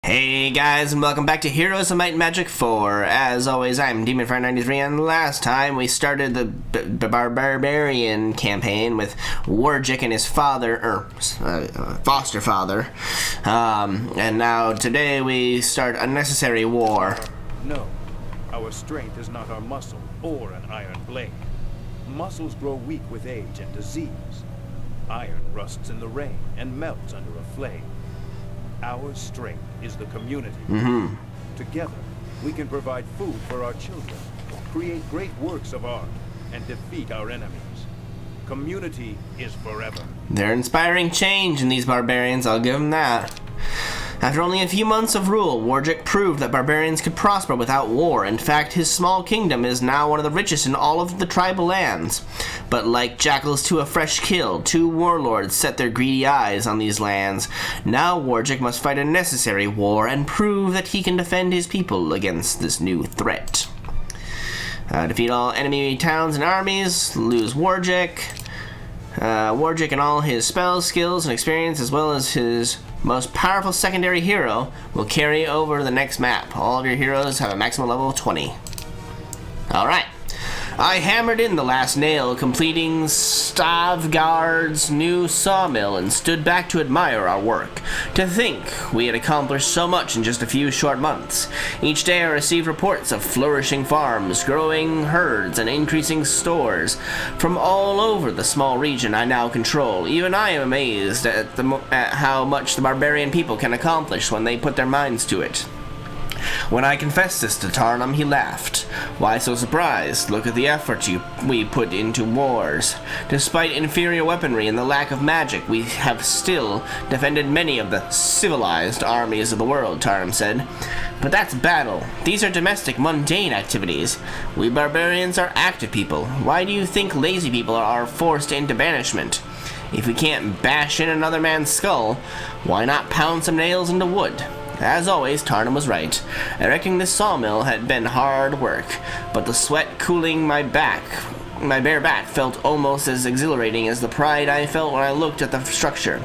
Hey guys, and welcome back to Heroes of Might and Magic 4. As always, I'm DemonFire93, and last time we started the barbarian campaign with Warjick and his foster father. And now today we start a necessary war. No, our strength is not our muscle or an iron blade. Muscles grow weak with age and disease. Iron rusts in the rain and melts under a flame. Our strength is the community. Together, we can provide food for our children, create great works of art, and defeat our enemies. Community is forever. They're inspiring change in these barbarians, I'll give them that. After only a few months of rule, Warjick proved that barbarians could prosper without war. In fact, his small kingdom is now one of the richest in all of the tribal lands. But like jackals to a fresh kill, two warlords set their greedy eyes on these lands. Now Warjick must fight a necessary war and prove that he can defend his people against this new threat. Defeat all enemy towns and armies, lose Warjick. Warjick and all his spells, skills, and experience, as well as his most powerful secondary hero, will carry over the next map. All of your heroes have a maximum level of 20. Alright. I hammered in the last nail, completing Stavgard's new sawmill, and stood back to admire our work. To think we had accomplished so much in just a few short months. Each day I received reports of flourishing farms, growing herds, and increasing stores from all over the small region I now control. Even I am amazed at how much the barbarian people can accomplish when they put their minds to it. When I confessed this to Tarnum, he laughed. Why so surprised? Look at the effort we put into wars. Despite inferior weaponry and the lack of magic, we have still defended many of the civilized armies of the world, Tarnum said. But that's battle. These are domestic, mundane activities. We barbarians are active people. Why do you think lazy people are forced into banishment? If we can't bash in another man's skull, why not pound some nails into wood? As always, Tarnum was right. Erecting this sawmill had been hard work, but the sweat cooling my bare back felt almost as exhilarating as the pride I felt when I looked at the structure.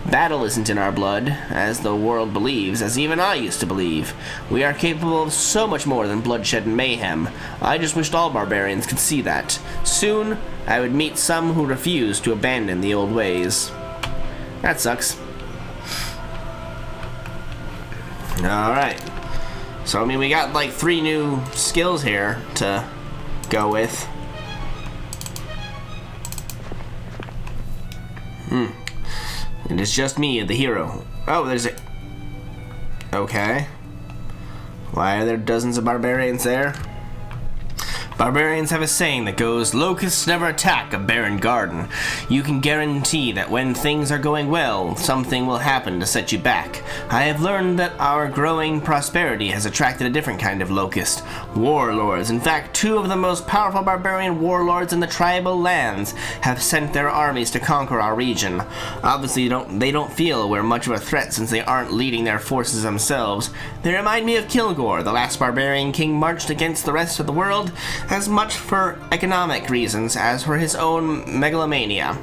Battle isn't in our blood, as the world believes, as even I used to believe. We are capable of so much more than bloodshed and mayhem. I just wished all barbarians could see that. Soon, I would meet some who refuse to abandon the old ways. That sucks. Alright, so I mean we got like 3 new skills here to go with. And it's just me, the hero. Oh, there's a... Okay. Why are there dozens of barbarians there? Barbarians have a saying that goes, locusts never attack a barren garden. You can guarantee that when things are going well, something will happen to set you back. I have learned that our growing prosperity has attracted a different kind of locust. Warlords. In fact, 2 of the most powerful barbarian warlords in the tribal lands have sent their armies to conquer our region. Obviously, they don't feel we're much of a threat since they aren't leading their forces themselves. They remind me of Kilgore, the last barbarian king marched against the rest of the world, as much for economic reasons as for his own megalomania.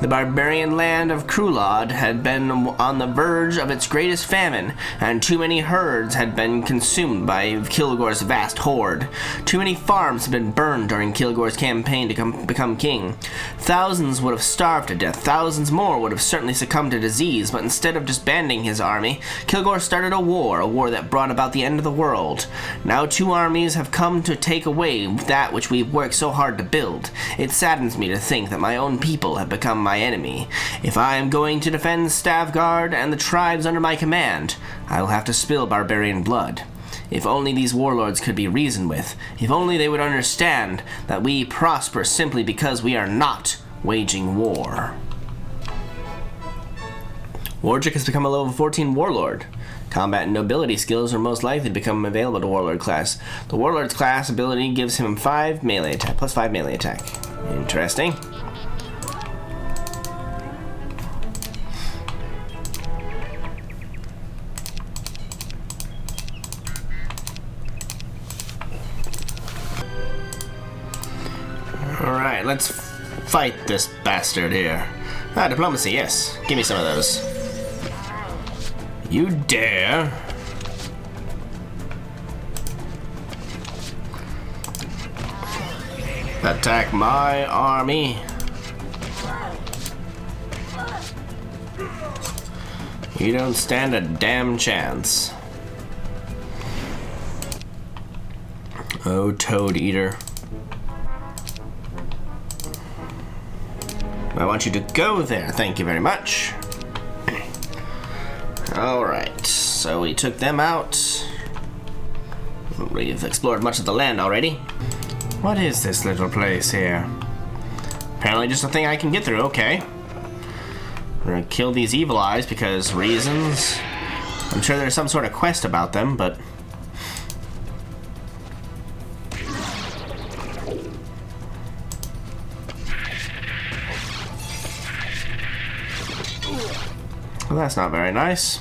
The barbarian land of Krulod had been on the verge of its greatest famine, and too many herds had been consumed by Kilgore's vast horde. Too many farms had been burned during Kilgore's campaign to become king. Thousands would have starved to death, thousands more would have certainly succumbed to disease, but instead of disbanding his army, Kilgore started a war that brought about the end of the world. Now 2 armies have come to take away that which we've worked so hard to build. It saddens me to think that my own people have become my enemy. If I am going to defend Stavgard and the tribes under my command, I will have to spill barbarian blood. If only these warlords could be reasoned with. If only they would understand that we prosper simply because we are not waging war. Warjick has become a level 14 warlord. Combat and nobility skills are most likely to become available to Warlord class. The Warlord's class ability gives him 5 melee attack, plus 5 melee attack. Interesting. Alright, let's fight this bastard here. Ah, diplomacy, yes. Give me some of those. You dare? Attack my army. You don't stand a damn chance. Oh, Toad Eater. I want you to go there. Thank you very much. Alright, so we took them out. We've explored much of the land already. What is this little place here? Apparently just a thing I can get through, okay. We're gonna kill these evil eyes because reasons. I'm sure there's some sort of quest about them, but... well, that's not very nice.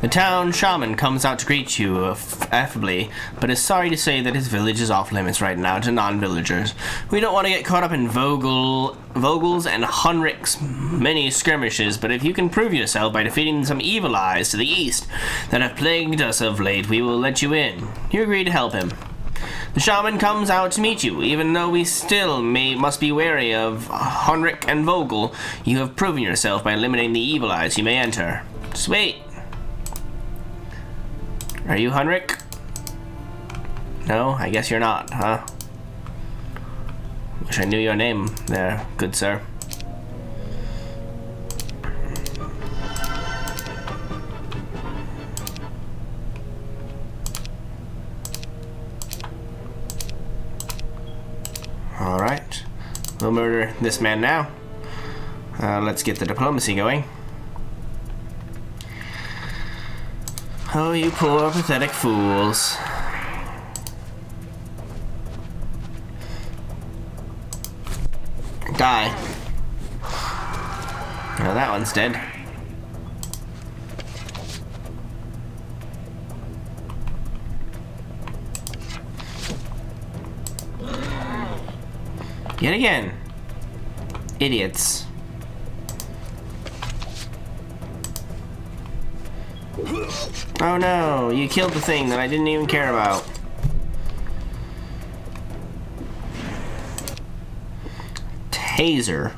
The town shaman comes out to greet you affably, but is sorry to say that his village is off limits right now to non-villagers. We don't want to get caught up in Vogel's and Hunrik's many skirmishes, but if you can prove yourself by defeating some evil eyes to the east that have plagued us of late, we will let you in. You agree to help him. The shaman comes out to meet you, even though we still must be wary of Hunrik and Vogel. You have proven yourself by eliminating the evil eyes. You may enter. Sweet. Are you Hunrik? No, I guess you're not, huh? Wish I knew your name there, good sir. Alright, we'll murder this man now. Let's get the diplomacy going. Oh, you poor, pathetic fools. Die. Now that one's dead. Yet again. Idiots. Oh no, you killed the thing that I didn't even care about. Taser.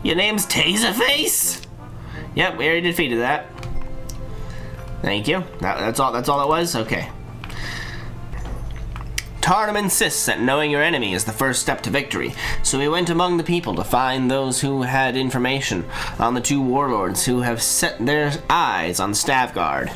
Your name's Taserface? Yep, we already defeated that. Thank you. That's all it was? Okay. Tarnum insists that knowing your enemy is the first step to victory, so we went among the people to find those who had information on the two warlords who have set their eyes on Stavgard.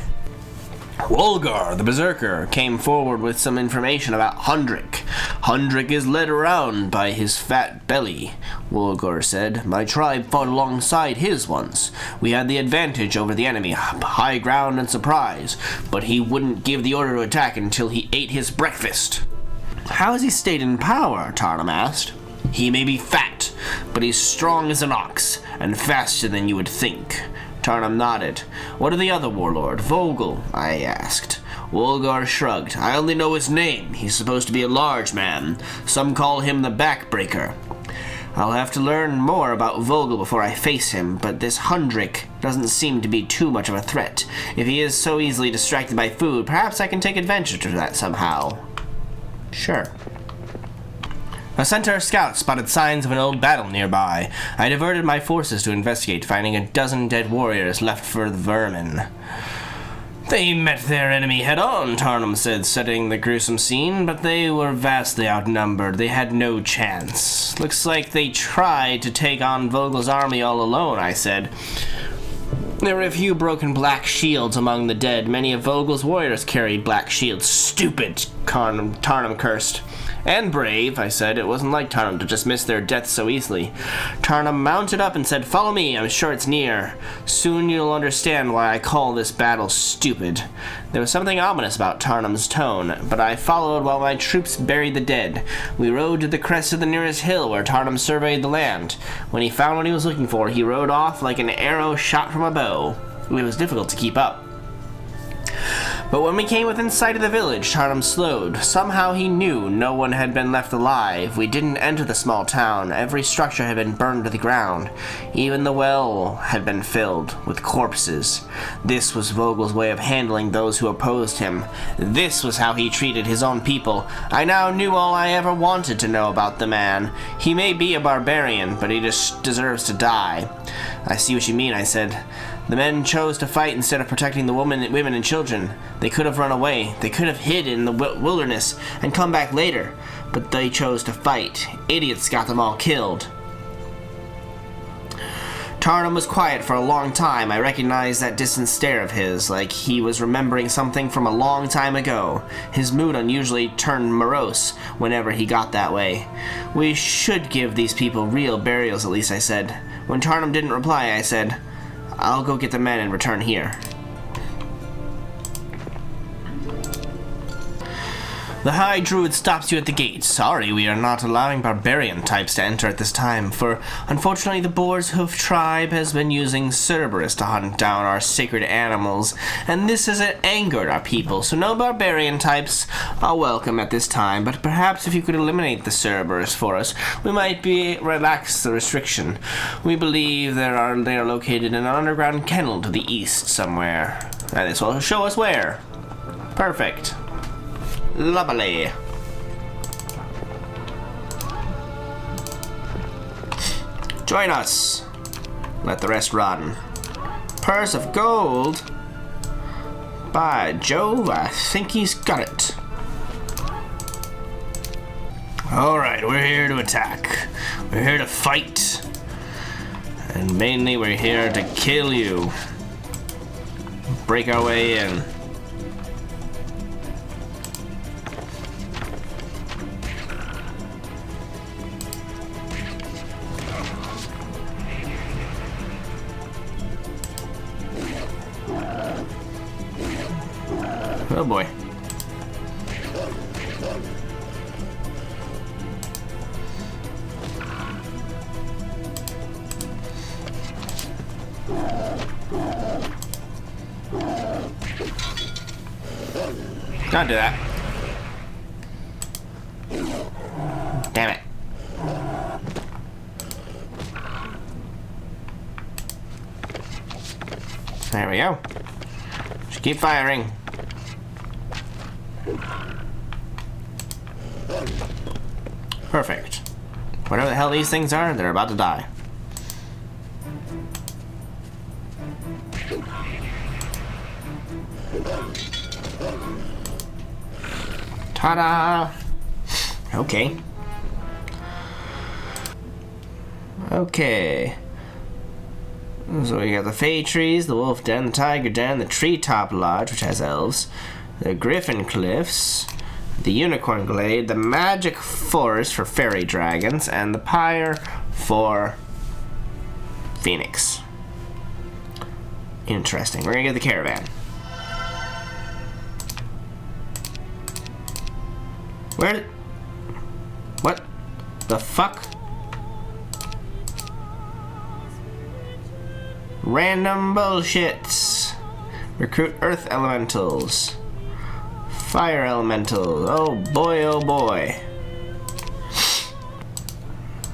Wolgar, the Berserker, came forward with some information about Hundrik. Hundrik is led around by his fat belly, Wolgar said. My tribe fought alongside his once. We had the advantage over the enemy, high ground and surprise, but he wouldn't give the order to attack until he ate his breakfast. How has he stayed in power? Tarnum asked. He may be fat, but he's strong as an ox, and faster than you would think. Tarnum nodded. What of the other warlord, Vogel? I asked. Wolgar shrugged. I only know his name. He's supposed to be a large man. Some call him the Backbreaker. I'll have to learn more about Vogel before I face him, but this Hundrik doesn't seem to be too much of a threat. If he is so easily distracted by food, perhaps I can take advantage of that somehow. Sure. A centaur scout spotted signs of an old battle nearby. I diverted my forces to investigate, finding a dozen dead warriors left for the vermin. They met their enemy head-on, Tarnum said, studying the gruesome scene, but they were vastly outnumbered. They had no chance. Looks like they tried to take on Vogel's army all alone, I said. There were a few broken black shields among the dead. Many of Vogel's warriors carried black shields. Stupid, Tarnum cursed. And brave, I said. It wasn't like Tarnum to just miss their deaths so easily. Tarnum mounted up and said, Follow me, I'm sure it's near. Soon you'll understand why I call this battle stupid. There was something ominous about Tarnum's tone, but I followed while my troops buried the dead. We rode to the crest of the nearest hill where Tarnum surveyed the land. When he found what he was looking for, he rode off like an arrow shot from a bow. It was difficult to keep up. But when we came within sight of the village, Tarnum slowed. Somehow he knew no one had been left alive. We didn't enter the small town. Every structure had been burned to the ground. Even the well had been filled with corpses. This was Vogel's way of handling those who opposed him. This was how he treated his own people. I now knew all I ever wanted to know about the man. He may be a barbarian, but he just deserves to die. I see what you mean, I said. The men chose to fight instead of protecting the women and children. They could have run away. They could have hid in the wilderness and come back later. But they chose to fight. Idiots got them all killed. Tarnum was quiet for a long time. I recognized that distant stare of his, like he was remembering something from a long time ago. His mood unusually turned morose whenever he got that way. We should give these people real burials, at least, I said. When Tarnum didn't reply, I said, I'll go get the men and return here. The High Druid stops you at the gate. Sorry, we are not allowing barbarian types to enter at this time, for unfortunately the Boar's Hoof tribe has been using Cerberus to hunt down our sacred animals, and this has angered our people, so no barbarian types are welcome at this time, but perhaps if you could eliminate the Cerberus for us, we might relax the restriction. We believe they are located in an underground kennel to the east somewhere, and this will show us where. Perfect. Lovely. Join us. Let the rest run. Purse of gold? By Jove, I think he's got it. Alright, we're here to attack. We're here to fight. And mainly we're here to kill you. Break our way in. Oh boy. Don't do that. Damn it. There we go. Just keep firing. Perfect. Whatever the hell these things are, they're about to die. Ta-da! Okay. Okay. So we got the Fey Trees, the Wolf Den, the Tiger Den, the Treetop Lodge, which has elves, the Griffin Cliffs, the Unicorn Glade, the Magic Forest for fairy dragons, and the Pyre for Phoenix. Interesting. We're gonna get the caravan. Where? What the fuck? Random bullshits. Recruit Earth Elementals. Fire Elemental. Oh boy, oh boy.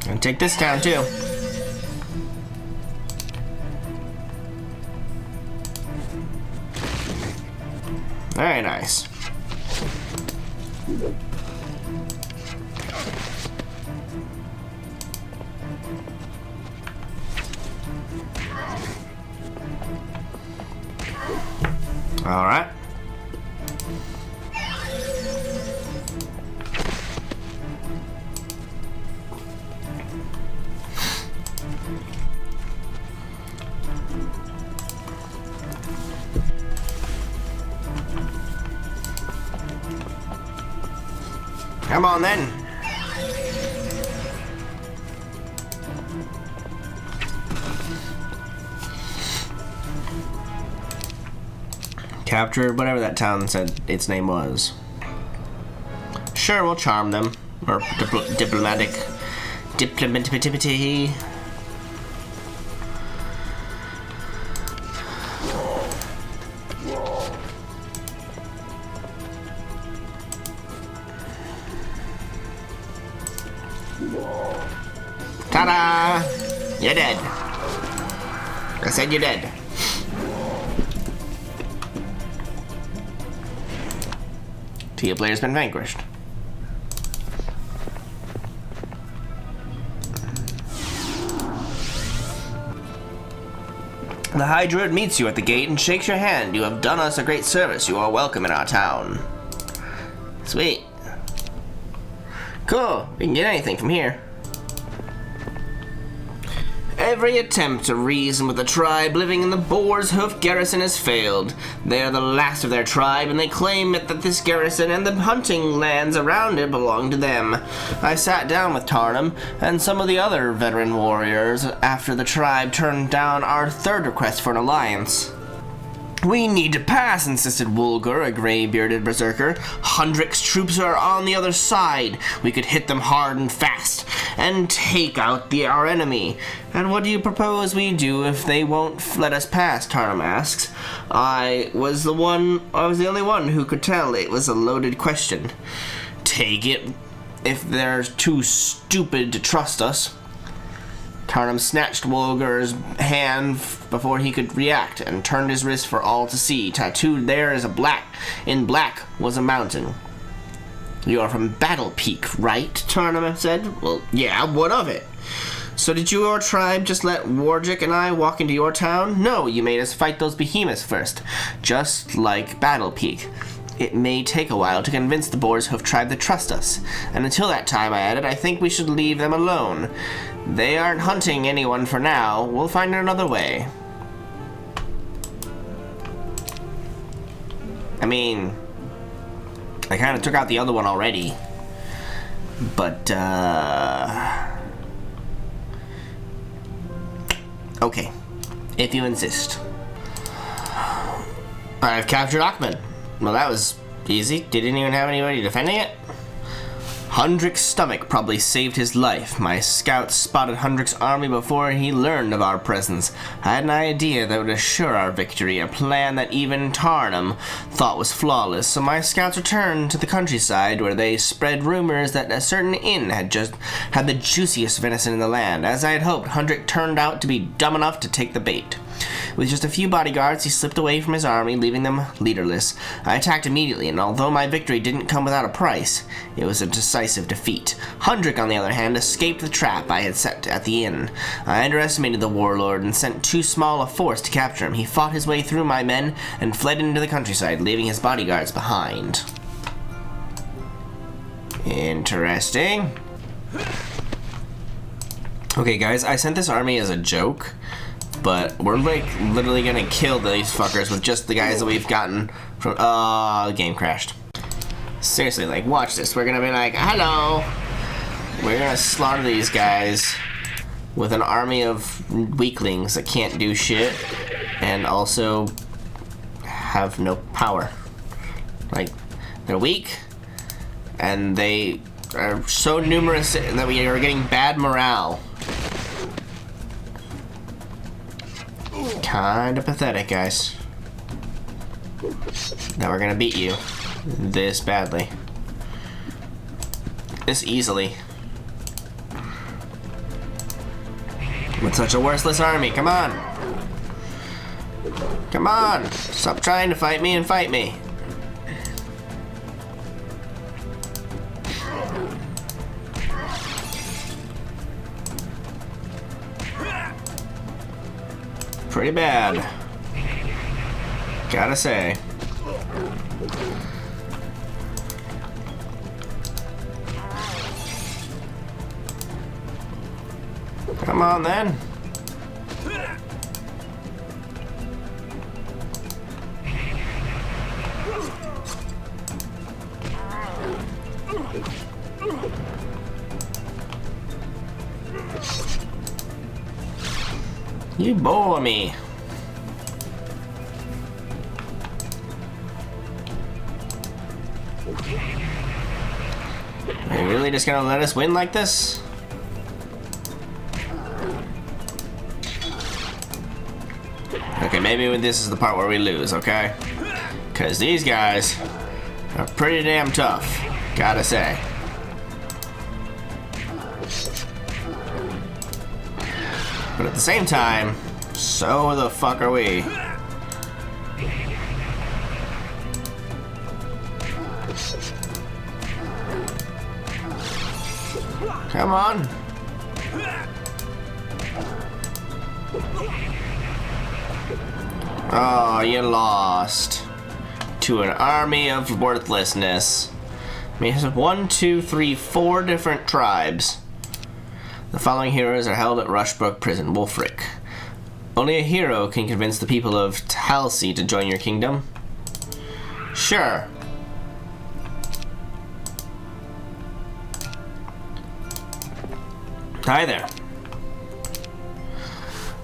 And take this down too. Very nice. All right. Come on then. Capture whatever that town said its name was. Sure, we'll charm them. Or diplomacy. You're dead. I said you're dead. Tia player's been vanquished. The High Druid meets you at the gate and shakes your hand. You have done us a great service. You are welcome in our town. Sweet. Cool. We can get anything from here. Every attempt to reason with the tribe living in the Boar's Hoof garrison has failed. They are the last of their tribe, and they claim that this garrison and the hunting lands around it belong to them. I sat down with Tarnum and some of the other veteran warriors after the tribe turned down our third request for an alliance. We need to pass, insisted Wulgur, a gray-bearded berserker. Hundrick's troops are on the other side. We could hit them hard and fast and take out our enemy. And what do you propose we do if they won't let us pass? Tarnum asks. I was the only one who could tell it was a loaded question. Take it if they're too stupid to trust us. Tarnum snatched Wulgur's hand before he could react and turned his wrist for all to see. Tattooed there in black was a mountain. You are from Battle Peak, right? Tarnum said. Well, yeah, what of it? So did your tribe just let Warjick and I walk into your town? No, you made us fight those behemoths first, just like Battle Peak. It may take a while to convince the Boar's Hoof tribe to trust us, and until that time, I added, I think we should leave them alone. They aren't hunting anyone for now. We'll find another way. I mean, I kind of took out the other one already, but, okay, if you insist. I've captured Achman. Well, that was easy. Didn't even have anybody defending it. Hundrick's stomach probably saved his life. My scouts spotted Hundrick's army before he learned of our presence. I had an idea that would assure our victory, a plan that even Tarnum thought was flawless, so my scouts returned to the countryside where they spread rumors that a certain inn had just had the juiciest venison in the land. As I had hoped, Hundrick turned out to be dumb enough to take the bait. With just a few bodyguards, he slipped away from his army, leaving them leaderless. I attacked immediately, and although my victory didn't come without a price, it was a decisive defeat. Hundrick, on the other hand, escaped the trap I had set at the inn. I underestimated the warlord and sent too small a force to capture him. He fought his way through my men and fled into the countryside, leaving his bodyguards behind. Interesting. Okay, guys, I sent this army as a joke, but we're like literally gonna kill these fuckers with just the guys that we've gotten from. The game crashed. Seriously, like, watch this. We're gonna be like, hello. We're gonna slaughter these guys with an army of weaklings that can't do shit and also have no power. Like, they're weak and they are so numerous that we are getting bad morale. Kinda pathetic, guys. Now we're gonna beat you this badly. This easily. With such a worthless army, come on! Come on! Stop trying to fight me and fight me! Pretty bad, gotta say. Come on then. You bore me. Are you really just gonna let us win like this? Okay, maybe this is the part where we lose, okay? Because these guys are pretty damn tough, gotta say. But at the same time, so the fuck are we. Come on. Oh, you lost to an army of worthlessness. I mean, it's 1, 2, 3, 4 different tribes. The following heroes are held at Rushbrook Prison, Wulfric. Only a hero can convince the people of Talsey to join your kingdom. Sure. Hi there.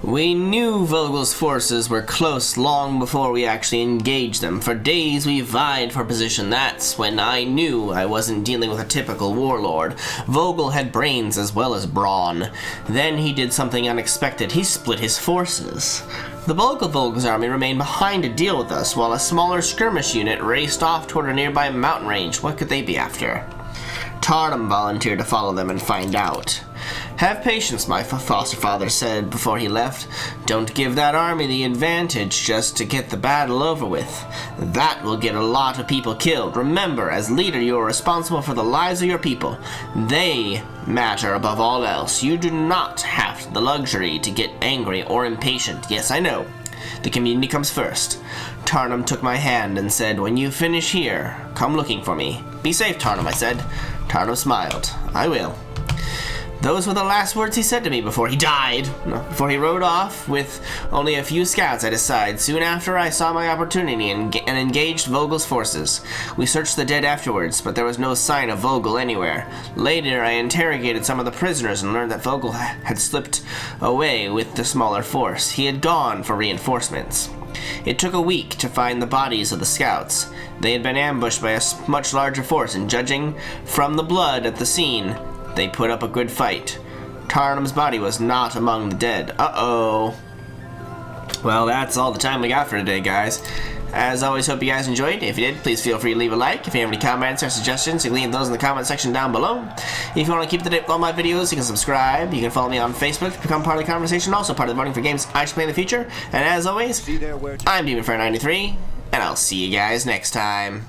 We knew Vogel's forces were close long before we actually engaged them. For days we vied for position. That's when I knew I wasn't dealing with a typical warlord. Vogel had brains as well as brawn. Then he did something unexpected. He split his forces. The bulk of Vogel's army remained behind to deal with us, while a smaller skirmish unit raced off toward a nearby mountain range. What could they be after? Tarnum volunteered to follow them and find out. Have patience, my foster father said before he left. Don't give that army the advantage just to get the battle over with. That will get a lot of people killed. Remember, as leader, you are responsible for the lives of your people. They matter above all else. You do not have the luxury to get angry or impatient. Yes, I know. The community comes first. Tarnum took my hand and said, when you finish here, come looking for me. Be safe, Tarnum, I said. Tarnum smiled. I will. Those were the last words he said to me before he died. Before he rode off with only a few scouts at his side. Soon after, I saw my opportunity and engaged Vogel's forces. We searched the dead afterwards, but there was no sign of Vogel anywhere. Later, I interrogated some of the prisoners and learned that Vogel had slipped away with the smaller force. He had gone for reinforcements. It took a week to find the bodies of the scouts. They had been ambushed by a much larger force, and judging from the blood at the scene, they put up a good fight. Tarnum's body was not among the dead. Uh-oh. Well, that's all the time we got for today, guys. As always, hope you guys enjoyed. If you did, please feel free to leave a like. If you have any comments or suggestions, you can leave those in the comment section down below. If you want to keep the date with all my videos, you can subscribe. You can follow me on Facebook to become part of the conversation, also part of the voting for games I should play in the future. And as always, I'm DemonFire93, and I'll see you guys next time.